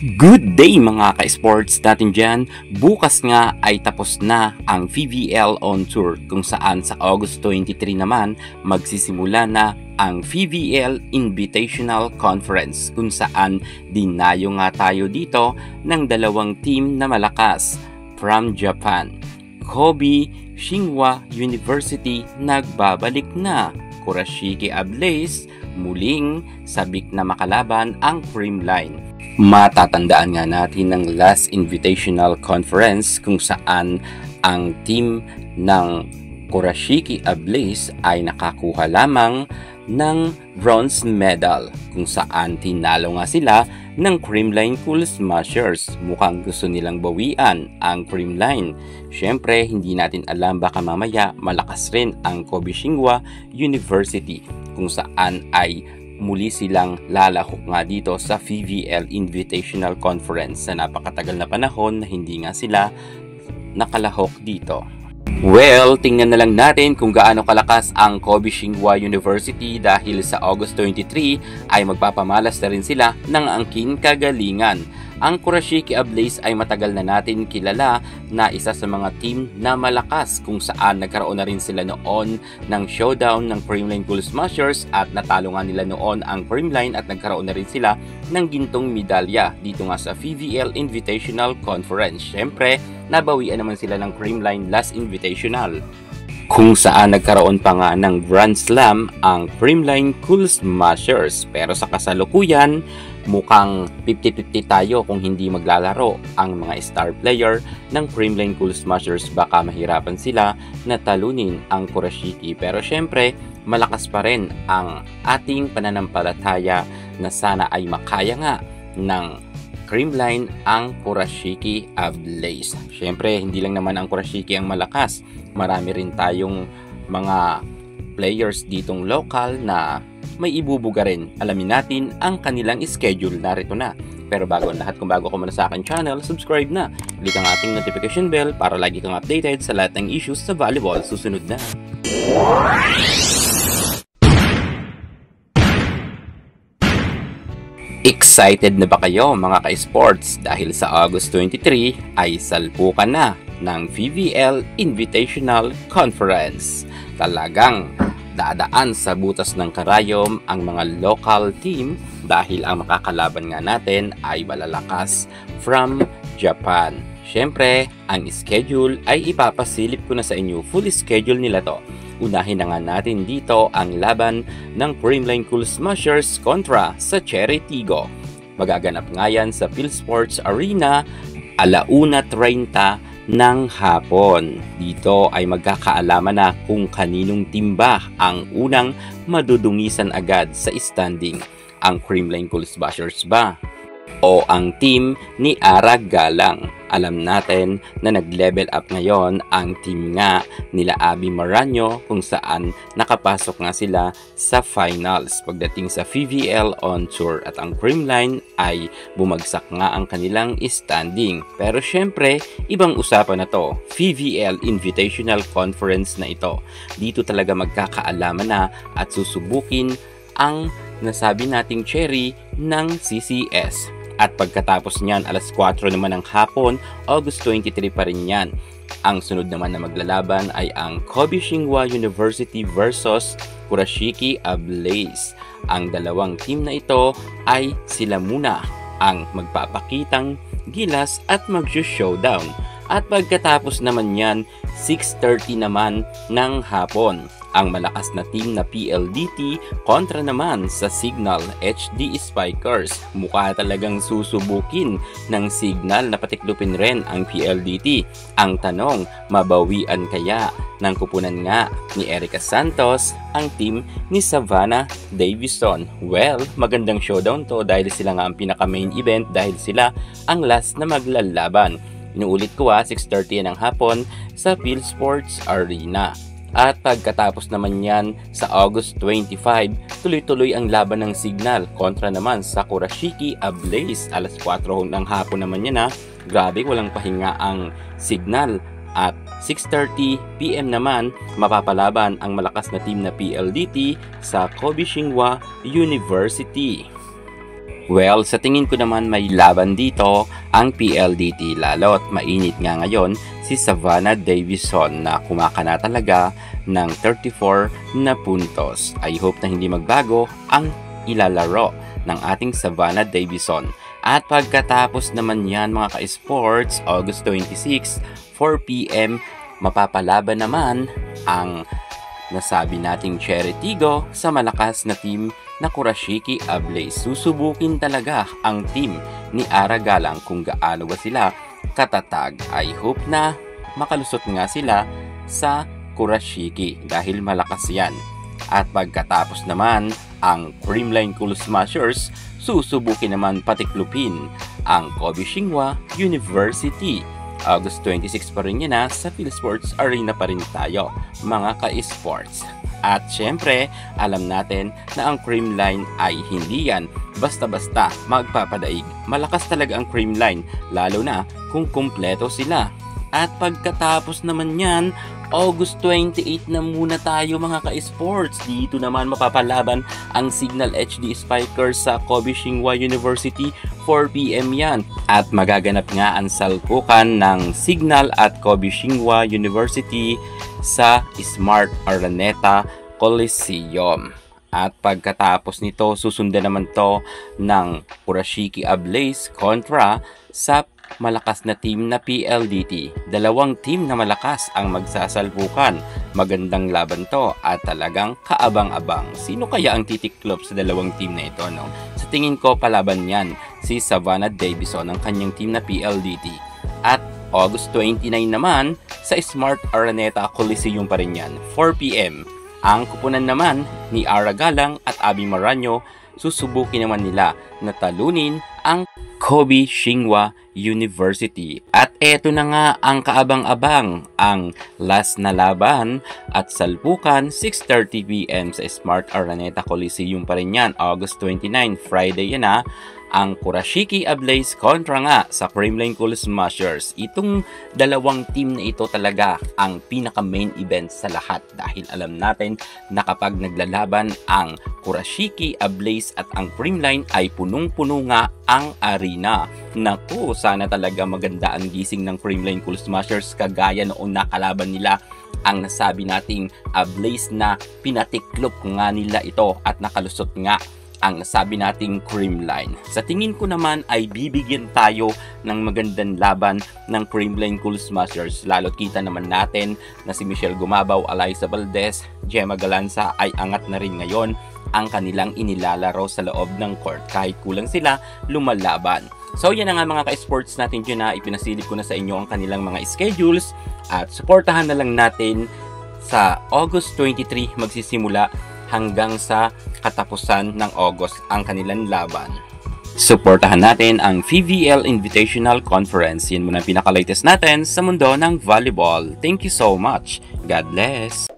Good day mga ka-sports natin dyan. Bukas nga ay tapos na ang VVL on Tour kung saan sa August 23 naman magsisimula na ang VVL Invitational Conference kung saan dinayo nga tayo dito ng dalawang team na malakas from Japan. Kobe Shinwa University nagbabalik na. Kurashiki Ablaze muling sabik na makalaban ang Creamline. Matatandaan nga natin ng last invitational conference kung saan ang team ng Kurashiki Ablaze ay nakakuha lamang ng bronze medal kung saan tinalo nga sila ng Creamline Cool Smashers. Mukhang gusto nilang bawian ang Creamline. Syempre, hindi natin alam, baka mamaya malakas rin ang Kobe Shinwa University kung saan ay muli silang lalahok nga dito sa VVL Invitational Conference sa napakatagal na panahon na hindi nga sila nakalahok dito. Well, tingnan na lang natin kung gaano kalakas ang Kobe Shinwa University dahil sa August 23 ay magpapamalas na rin sila ng angking kagalingan. Ang Kurashiki Ablaze ay matagal na natin kilala na isa sa mga team na malakas kung saan nagkaroon na rin sila noon ng showdown ng Creamline Cool Smashers at natalo nga nila noon ang Creamline at nagkaroon na rin sila ng gintong medalya dito nga sa VVL Invitational Conference. Syempre, nabawian naman sila ng Creamline last invitational kung saan nagkaroon pa nga ng Grand Slam ang Creamline Cool Smashers. Pero sa kasalukuyan, mukhang 50-50 tayo kung hindi maglalaro ang mga star player ng Creamline Cool Smashers. Baka mahirapan sila na talunin ang Kurashiki. Pero syempre, malakas pa rin ang ating pananampalataya na sana ay makaya nga ng Creamline ang Kurashiki Ablaze. Syempre, hindi lang naman ang Kurashiki ang malakas. Marami rin tayong mga players ditong local na may ibubuga rin. Alamin natin ang kanilang schedule. Narito na. Pero bago ang lahat, kung bago ka muna sa akin channel, subscribe na. Click ang ating notification bell para lagi kang updated sa lahat ng issues sa volleyball. Susunod na. Excited na ba kayo mga ka-sports dahil sa August 23 ay salpukan na ng VVL Invitational Conference. Talagang dadaan sa butas ng karayom ang mga local team dahil ang makakalaban nga natin ay malalakas from Japan. Syempre, ang schedule ay ipapasilip ko na sa inyo. Full schedule nila to. Unahin na nga natin dito ang laban ng Creamline Cool Smashers kontra sa Cherry Tigo. Magaganap nga yan sa PhilSports Arena 1:30 ng hapon. Dito ay magkakaalaman na kung kaninong timba ang unang madudungisan agad sa standing. Ang Creamline Cool Smashers ba o ang team ni Arag Galang? Alam natin na nag-level up ngayon ang team nga nila Abby Maranyo kung saan nakapasok nga sila sa finals pagdating sa VVL on Tour at ang Creamline ay bumagsak nga ang kanilang standing. Pero syempre, ibang usapan na to. VVL Invitational Conference na ito. Dito talaga magkakaalaman na at susubukin ang nasabi nating Cherry ng CCS. At pagkatapos niyan, alas 4 naman ng hapon, August 23 pa rin yan. Ang sunod naman na maglalaban ay ang Kobe Shinwa University versus Kurashiki Ablaze. Ang dalawang team na ito ay sila muna ang magpapakitang gilas at mag-showdown. At pagkatapos naman yan, 6:30 naman ng hapon. Ang malakas na team na PLDT kontra naman sa Signal HD Spikers. Mukha talagang susubukin ng Signal na patiklupin rin ang PLDT. Ang tanong, mabawian kaya ng kupunan nga ni Erica Santos ang team ni Savannah Davison? Well, magandang showdown to dahil sila nga ang pinaka main event dahil sila ang last na maglalaban. Inuulit ko 6:30 ng hapon sa PhilSports Arena. At pagkatapos naman yan sa August 25, tuloy-tuloy ang laban ng Signal kontra naman sa Kurashiki Ablaze. Alas 4 ng hapon naman yan Grabe, walang pahinga ang Signal. At 6:30 PM naman, mapapalaban ang malakas na team na PLDT sa Kobe Shinwa University. Well, sa tingin ko naman may laban dito ang PLDT, lalo't mainit nga ngayon si Savannah Davison na kumakana talaga ng 34 na puntos. I hope na hindi magbago ang ilalaro ng ating Savannah Davison. At pagkatapos naman yan mga ka-sports, August 26, 4 p.m, mapapalaban naman ang nasabi nating Cherry Tigo sa malakas na team na Kurashiki Ablaze. Susubukin talaga ang team ni Ara Galang kung gaano ba sila katatag. I hope na makalusot nga sila sa Kurashiki dahil malakas yan. At pagkatapos naman ang Creamline Cool Smashers, susubukin naman patiklupin ang Kobe Shinhwa University. August 26 pa rin yan sa PhilSports Arena pa rin tayo mga ka-sports. At syempre, alam natin na ang Creamline ay hindi yan basta-basta magpapadaig. Malakas talaga ang Creamline, lalo na kung kumpleto sila. At pagkatapos naman yan, August 28 na muna tayo mga ka-sports. Dito naman mapapalaban ang Signal HD Spikers sa Kobe Shinhwa University, 4 p.m. yan. At magaganap nga ang salpukan ng Signal at Kobe Shinhwa University sa Smart Araneta Coliseum. At pagkatapos nito, susundan naman to ng Kurashiki Ablaze kontra sa malakas na team na PLDT. Dalawang team na malakas ang magsasalpukan. Magandang laban to at talagang kaabang-abang. Sino kaya ang titiklop sa dalawang team na ito, no? Sa tingin ko, palaban yan si Savannah Davison ng kanyang team na PLDT. At August 29 naman, sa Smart Araneta Coliseum pa rin yan, 4 p.m. Ang kupunan naman ni Ara Galang at Abby Maranyo, susubukin naman nila na talunin ang Kobe Shinhwa University. At eto na nga ang kaabang-abang, ang last na laban at salpukan, 6:30 p.m. sa Smart Araneta Coliseum pa rin yan, August 29, Friday yan ang Kurashiki Ablaze kontra nga sa Creamline Cool Smashers. Itong dalawang team na ito talaga ang pinaka-main event sa lahat dahil alam natin na kapag naglalaban ang Kurashiki Ablaze at ang Creamline ay punong-puno nga ang arena. Naku, sana talaga maganda ang gising ng Creamline Cool Smashers kagaya noong nakalaban nila ang nasabi nating Ablaze na pinatiklop nga nila ito at nakalusot nga ang nasabi nating Creamline. Sa tingin ko naman ay bibigyan tayo ng magandang laban ng Creamline Cool Smashers. Lalo't kita naman natin na si Michelle Gumabaw, Alyssa Valdez, Gemma Galanza ay angat na rin ngayon ang kanilang inilalaro sa loob ng court. Kahit kulang sila, lumalaban. So yan na nga mga ka-sports natin dyan na ipinasilip ko na sa inyo ang kanilang mga schedules at suportahan na lang natin sa August 23 magsisimula hanggang sa katapusan ng August ang kanilang laban. Suportahan natin ang PVL Invitational Conference. Yan muna ang pinaka-latest natin sa mundo ng volleyball. Thank you so much. God bless.